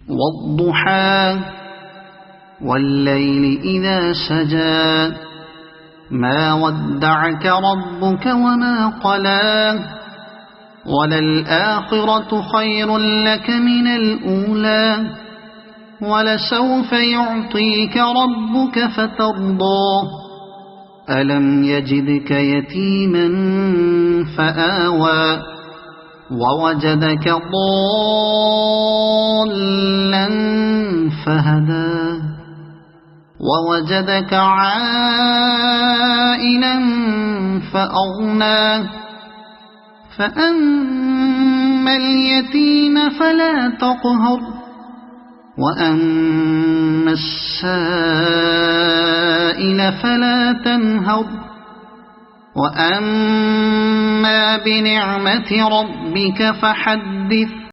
والضحى والليل إذا سجى ما ودعك ربك وما قلى وللآخرة خير لك من الأولى ولسوف يعطيك ربك فترضى ألم يجدك يتيما فآوى ووجدك ضالا فهدى ووجدك عائلا فأغنى فأما اليتيم فلا تقهر وأما السائل فلا تنهر وأما بنعمة ربك فحدث